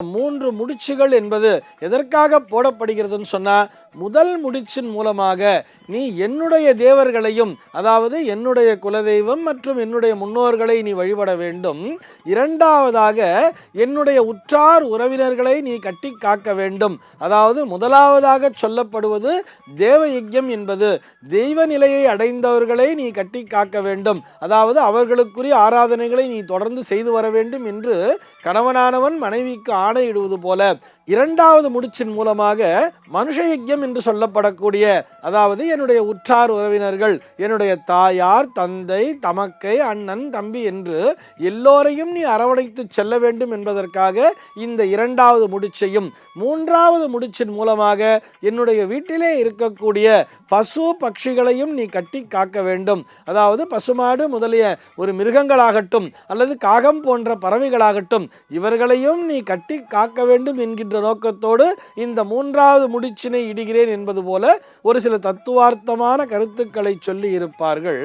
3 முடிச்சுகள் என்பது எதற்காக போடப்படுகிறதுன்னு சொன்னா, முதல் முடிச்சின் மூலமாக நீ என்னுடைய தேவர்களையும், அதாவது என்னுடைய குலதெய்வம் மற்றும் என்னுடைய முன்னோர்களை நீ வழிபட வேண்டும். இரண்டாவதாக என்னுடைய உற்றார் உறவினர்களை நீ கட்டி காக்க வேண்டும். அதாவது முதலாவதாக சொல்லப்படுவது தேவ யஜ்யம் என்பது தெய்வ நிலையை அடைந்தவர்களை நீ கட்டி காக்க வேண்டும். அதாவது அவர்களுக்குரிய ஆராதனைகளை நீ தொடர்ந்து செய்து வர வேண்டும் என்று கணவனானவன் மனைவிக்கு ஆணையிடுவது போல, இரண்டாவது முடிச்சின் மூலமாக மனுஷ யஜ்யம் என்று சொல்லப்படக்கூடிய, அதாவது என்னுடைய உற்றார் உறவினர்கள், என்னுடைய தாயார், தந்தை, தமக்கை, அண்ணன், தம்பி என்று எல்லோரையும் நீ அரவணைத்து செல்ல வேண்டும் என்பதற்காக இந்த இரண்டாவது முடிச்சையும், மூன்றாவது முடிச்சின் மூலமாக என்னுடைய வீட்டிலே இருக்கக்கூடிய பசு பட்சிகளையும் நீ கட்டி காக்க வேண்டும். அதாவது பசுமாடு முதலிய ஒரு மிருகங்களாகட்டும் அல்லது காகம் போன்ற பறவைகளாகட்டும் இவர்களையும் நீ கட்டி காக்க வேண்டும் என்கின்ற நோக்கத்தோடு இந்த மூன்றாவது முடிச்சினை இடுகிறேன் என்பது போல ஒரு சில தத்துவார்த்தமான கருத்துக்களை சொல்லி இருப்பார்கள்.